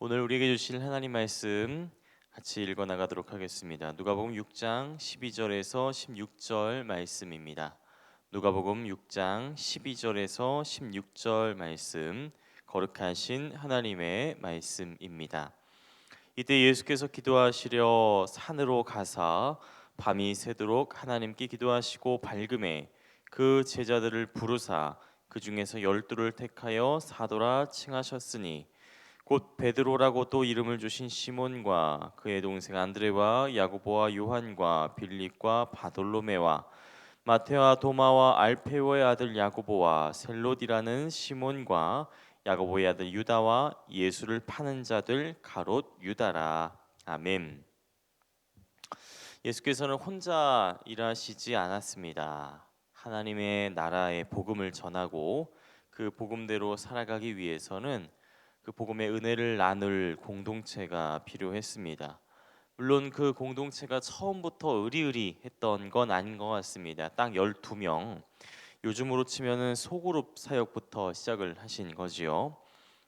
오늘 우리에게 주실 하나님 말씀 같이 읽어 나가도록 하겠습니다. 누가복음 6장 12절에서 16절 말씀입니다. 누가복음 6장 12절에서 16절 말씀, 거룩하신 하나님의 말씀입니다. 이때 예수께서 기도하시려 산으로 가사 밤이 새도록 하나님께 기도하시고 밝음에 그 제자들을 부르사 그 중에서 열두를 택하여 사도라 칭하셨으니 곧 베드로라고 또 이름을 주신 시몬과 그의 동생 안드레와 야고보와 요한과 빌립과 바돌로메와 마테와 도마와 알페오의 아들 야고보와 셀롯이라는 시몬과 야고보의 아들 유다와 예수를 파는 자들 가롯 유다라. 아멘. 예수께서는 혼자 일하시지 않았습니다. 하나님의 나라의 복음을 전하고 그 복음대로 살아가기 위해서는 그 복음의 은혜를 나눌 공동체가 필요했습니다. 물론 그 공동체가 처음부터 의리의리했던 건 아닌 것 같습니다. 딱 12명. 요즘으로 치면은 소그룹 사역부터 시작을 하신 거지요.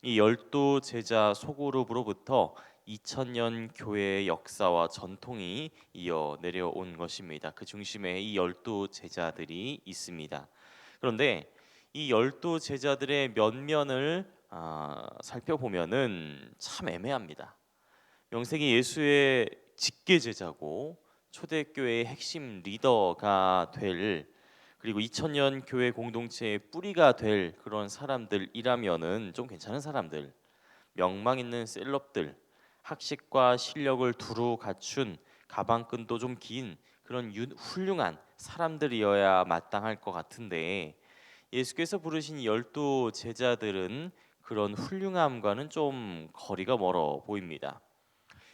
이 열두 제자 소그룹으로부터 2000년 교회의 역사와 전통이 이어 내려온 것입니다. 그 중심에 이 열두 제자들이 있습니다. 그런데 이 열두 제자들의 면면을 살펴보면은 참 애매합니다. 명색이 예수의 직계 제자고 초대교회의 핵심 리더가 될, 그리고 2000년 교회 공동체의 뿌리가 될 그런 사람들이라면은 좀 괜찮은 사람들, 명망 있는 셀럽들, 학식과 실력을 두루 갖춘, 가방끈도 좀 긴 그런 훌륭한 사람들이어야 마땅할 것 같은데, 예수께서 부르신 열두 제자들은 그런 훌륭함과는 좀 거리가 멀어 보입니다.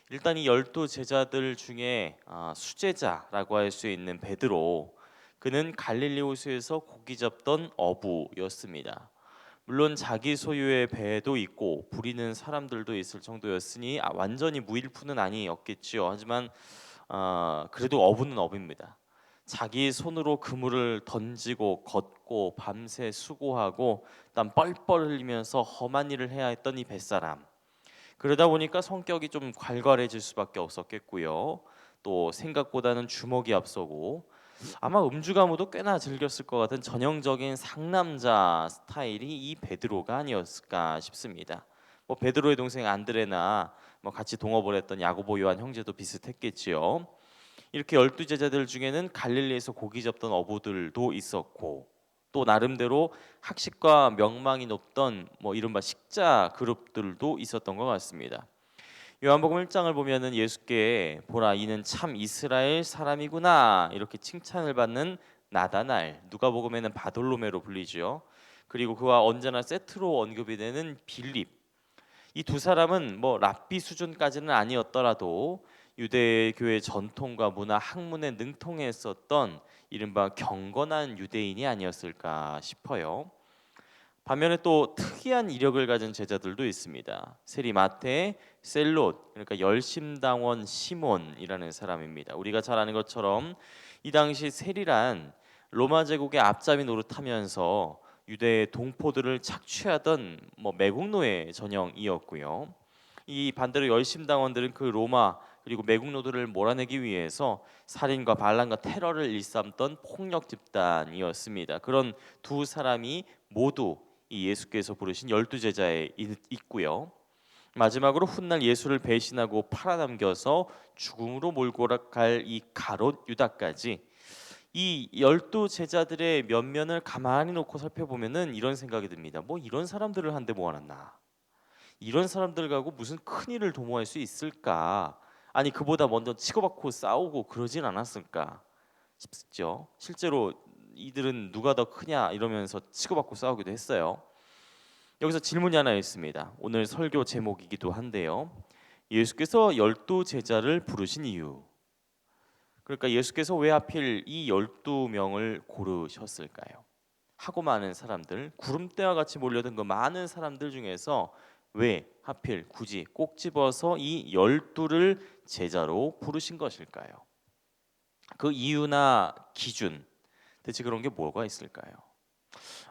일단 이 열두 제자들 중에 수제자라고 할 수 있는 베드로, 그는 갈릴리 호수에서 고기 잡던 어부였습니다. 물론 자기 소유의 배도 있고 부리는 사람들도 있을 정도였으니 완전히 무일푼은 아니었겠지요. 하지만 그래도 어부는 어부입니다. 자기 손으로 그물을 던지고 걷고 밤새 수고하고 땀 뻘뻘 흘리면서 험한 일을 해야 했던 이 뱃사람. 그러다 보니까 성격이 좀 괄괄해질 수밖에 없었겠고요. 또 생각보다는 주먹이 앞서고 아마 음주가무도 꽤나 즐겼을 것 같은 전형적인 상남자 스타일이 이 베드로가 아니었을까 싶습니다. 뭐 베드로의 동생 안드레나 뭐 같이 동업을 했던 야고보 요한 형제도 비슷했겠지요. 이렇게 열두 제자들 중에는 갈릴리에서 고기 잡던 어부들도 있었고 또 나름대로 학식과 명망이 높던 뭐 이른바 식자 그룹들도 있었던 것 같습니다. 요한복음 1장을 보면은 예수께 보라 이는 참 이스라엘 사람이구나 이렇게 칭찬을 받는 나다날, 누가복음에는 바돌로메로 불리죠. 그리고 그와 언제나 세트로 언급이 되는 빌립, 이 두 사람은 뭐 랍비 수준까지는 아니었더라도 유대 교회 전통과 문화 학문에 능통했었던 이른바 경건한 유대인이 아니었을까 싶어요. 반면에 또 특이한 이력을 가진 제자들도 있습니다. 세리마테, 셀롯, 그러니까 열심당원 시몬이라는 사람입니다. 우리가 잘 아는 것처럼 이 당시 세리란 로마 제국의 앞잡이 노릇하면서 유대의 동포들을 착취하던 뭐 매국노예 전형이었고요. 이 반대로 열심당원들은 그 로마 그리고 매국노들을 몰아내기 위해서 살인과 반란과 테러를 일삼던 폭력 집단이었습니다. 그런 두 사람이 모두 이 예수께서 부르신 열두 제자에 있고요. 마지막으로 훗날 예수를 배신하고 팔아넘겨서 죽음으로 몰고 갈 이 가롯 유다까지 이 열두 제자들의 면면을 가만히 놓고 살펴보면은 이런 생각이 듭니다. 뭐 이런 사람들을 한데 모아놨나? 이런 사람들 가고 무슨 큰 일을 도모할 수 있을까? 아니 그보다 먼저 치고받고 싸우고 그러진 않았을까 싶죠. 실제로 이들은 누가 더 크냐 이러면서 치고받고 싸우기도 했어요. 여기서 질문이 하나 있습니다. 오늘 설교 제목이기도 한데요. 예수께서 열두 제자를 부르신 이유. 그러니까 예수께서 왜 하필 이 12명을 고르셨을까요? 하고 많은 사람들, 구름대와 같이 몰려든 그 많은 사람들 중에서 왜 하필 굳이 꼭 집어서 이 12를 제자로 부르신 것일까요? 그 이유나 기준, 대체 그런 게 뭐가 있을까요?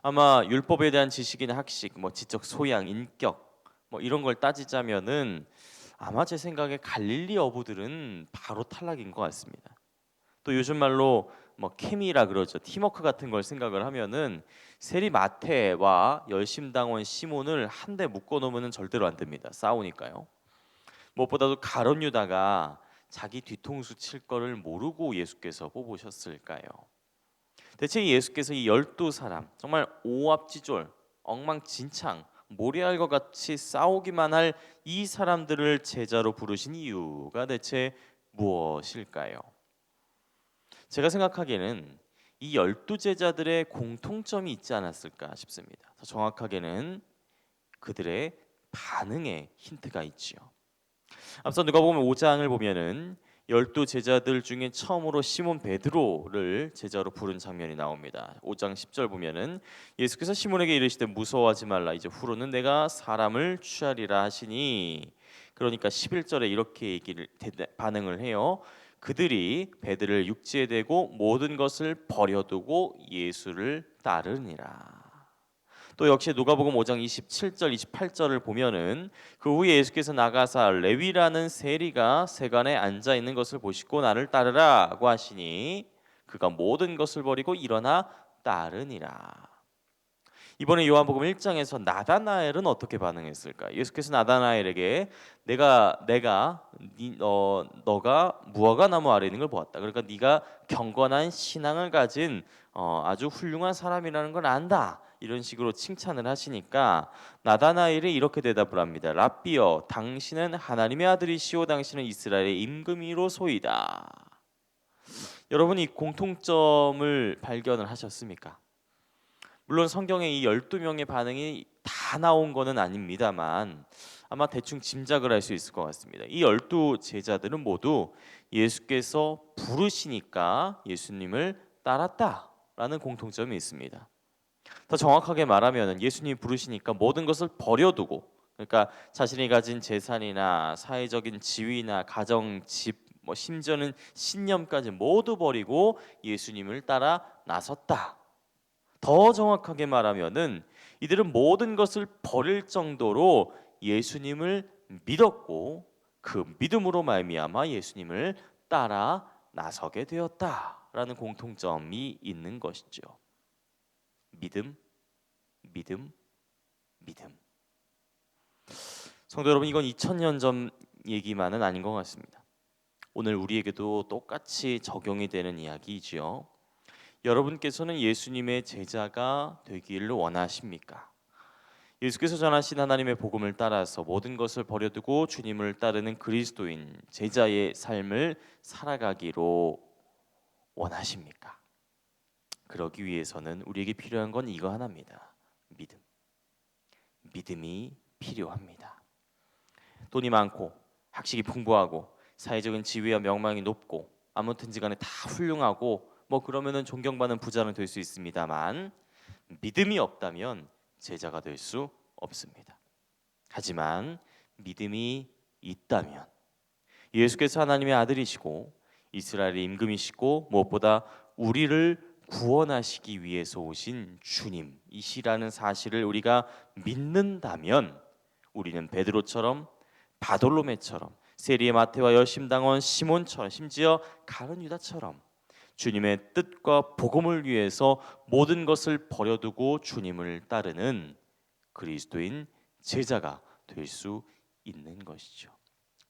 아마 율법에 대한 지식이나 학식, 뭐 지적 소양, 인격, 뭐 이런 걸 따지자면은 아마 제 생각에 갈릴리 어부들은 바로 탈락인 것 같습니다. 또 요즘 말로 뭐 케미라 그러죠. 팀워크 같은 걸 생각을 하면은 세리 마테와 열심당원 시몬을 한 대 묶어 놓으면 절대로 안 됩니다. 싸우니까요. 무엇보다도 가룟 유다가 자기 뒤통수 칠 거를 모르고 예수께서 뽑으셨을까요? 대체 예수께서 이 12사람 정말 오합지졸, 엉망진창, 모래알 것 같이 싸우기만 할 이 사람들을 제자로 부르신 이유가 대체 무엇일까요? 제가 생각하기에는 이 12제자들의 공통점이 있지 않았을까 싶습니다. 더 정확하게는 그들의 반응에 힌트가 있지요. 앞서 누가복음 5장을 보면은 12제자들 중에 처음으로 시몬 베드로를 제자로 부른 장면이 나옵니다. 5장 10절 보면은 예수께서 시몬에게 이르시되 무서워하지 말라 이제 후로는 내가 사람을 취하리라 하시니, 그러니까 11절에 이렇게 반응을 해요. 그들이 배들을 육지에 대고 모든 것을 버려두고 예수를 따르니라. 또 역시 누가복음 5장 27절 28절을 보면은 그 후에 예수께서 나가사 레위라는 세리가 세간에 앉아 있는 것을 보시고 나를 따르라고 하시니 그가 모든 것을 버리고 일어나 따르니라. 이번에 요한복음 1장에서 나다나엘은 어떻게 반응했을까? 예수께서 나다나엘에게 너가 무화과 나무 아래 있는 걸 보았다. 그러니까 네가 경건한 신앙을 가진 아주 훌륭한 사람이라는 걸 안다. 이런 식으로 칭찬을 하시니까 나다나엘이 이렇게 대답을 합니다. 랍비여, 당신은 하나님의 아들이시오, 당신은 이스라엘의 임금이로소이다. 여러분 이 공통점을 발견을 하셨습니까? 물론 성경에 이 12명의 반응이 다 나온 거는 아닙니다만 아마 대충 짐작을 할 수 있을 것 같습니다. 이 12제자들은 모두 예수께서 부르시니까 예수님을 따랐다라는 공통점이 있습니다. 더 정확하게 말하면 예수님이 부르시니까 모든 것을 버려두고, 그러니까 자신이 가진 재산이나 사회적인 지위나 가정, 집, 뭐 심지어는 신념까지 모두 버리고 예수님을 따라 나섰다. 더 정확하게 말하면은 이들은 모든 것을 버릴 정도로 예수님을 믿었고 그 믿음으로 말미암아 예수님을 따라 나서게 되었다라는 공통점이 있는 것이죠. 믿음, 믿음, 믿음. 성도 여러분, 이건 2000년 전 얘기만은 아닌 것 같습니다. 오늘 우리에게도 똑같이 적용이 되는 이야기이지요. 여러분께서는 예수님의 제자가 되기를 원하십니까? 예수께서 전하신 하나님의 복음을 따라서 모든 것을 버려두고 주님을 따르는 그리스도인 제자의 삶을 살아가기로 원하십니까? 그러기 위해서는 우리에게 필요한 건 이거 하나입니다. 믿음. 믿음이 필요합니다. 돈이 많고 학식이 풍부하고 사회적인 지위와 명망이 높고 아무튼지 간에 다 훌륭하고 뭐 그러면은 존경받는 부자는 될 수 있습니다만 믿음이 없다면 제자가 될 수 없습니다. 하지만 믿음이 있다면 예수께서 하나님의 아들이시고 이스라엘의 임금이시고 무엇보다 우리를 구원하시기 위해서 오신 주님이시라는 사실을 우리가 믿는다면 우리는 베드로처럼 바돌로메처럼 세리의 마태와 열심당원 시몬처럼 심지어 가룟 유다처럼 주님의 뜻과 복음을 위해서 모든 것을 버려두고 주님을 따르는 그리스도인 제자가 될 수 있는 것이죠.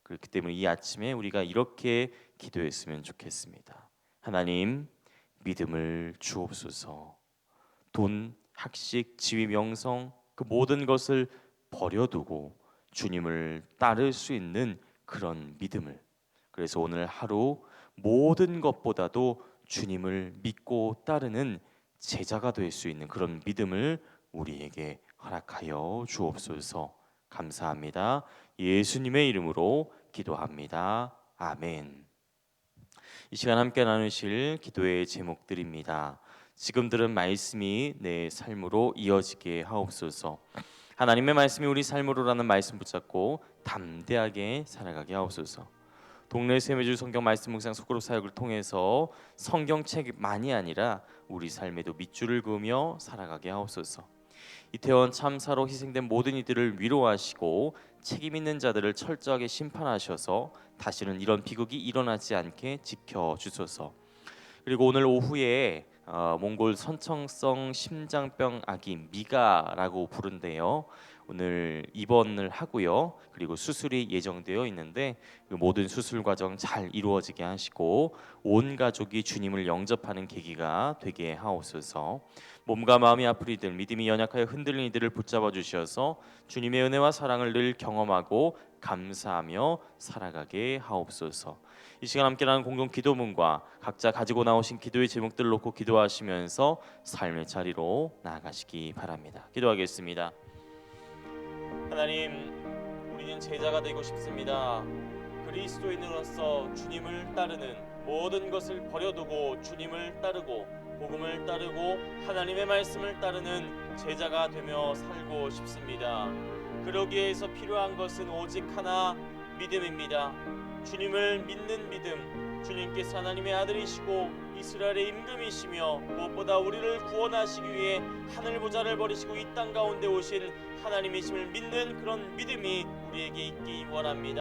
그렇기 때문에 이 아침에 우리가 이렇게 기도했으면 좋겠습니다. 하나님, 믿음을 주옵소서. 돈, 학식, 지위, 명성 그 모든 것을 버려두고 주님을 따를 수 있는 그런 믿음을, 그래서 오늘 하루 모든 것보다도 주님을 믿고 따르는 제자가 될 수 있는 그런 믿음을 우리에게 허락하여 주옵소서. 감사합니다. 예수님의 이름으로 기도합니다. 아멘. 이 시간 함께 나누실 기도의 제목들입니다. 지금 들은 말씀이 내 삶으로 이어지게 하옵소서. 하나님의 말씀이 우리 삶으로라는 말씀 붙잡고 담대하게 살아가게 하옵소서. 동네 세매주 성경 말씀 묵상 속그룹 사역을 통해서 성경책만이 아니라 우리 삶에도 밑줄을 그으며 살아가게 하옵소서. 이태원 참사로 희생된 모든 이들을 위로하시고 책임 있는 자들을 철저하게 심판하셔서 다시는 이런 비극이 일어나지 않게 지켜주소서. 그리고 오늘 오후에 몽골 선천성 심장병 아기 미가라고 부른데요. 오늘 입원을 하고요. 그리고 수술이 예정되어 있는데 그 모든 수술 과정 잘 이루어지게 하시고 온 가족이 주님을 영접하는 계기가 되게 하옵소서. 몸과 마음이 아플 이들, 믿음이 연약하여 흔들린 이들을 붙잡아 주셔서 주님의 은혜와 사랑을 늘 경험하고 감사하며 살아가게 하옵소서. 이 시간 함께 나눈 공동 기도문과 각자 가지고 나오신 기도의 제목들을 놓고 기도하시면서 삶의 자리로 나아가시기 바랍니다. 기도하겠습니다. 하나님, 우리는 제자가 되고 싶습니다. 그리스도인으로서 주님을 따르는 모든 것을 버려두고 주님을 따르고 복음을 따르고 하나님의 말씀을 따르는 제자가 되며 살고 싶습니다. 그러기 위해서 필요한 것은 오직 하나, 믿음입니다. 주님을 믿는 믿음, 주님께서 하나님의 아들이시고 이스라엘의 임금이시며 무엇보다 우리를 구원하시기 위해 하늘 보좌를 버리시고 이 땅 가운데 오신 하나님이심을 믿는 그런 믿음이 우리에게 있기 원합니다.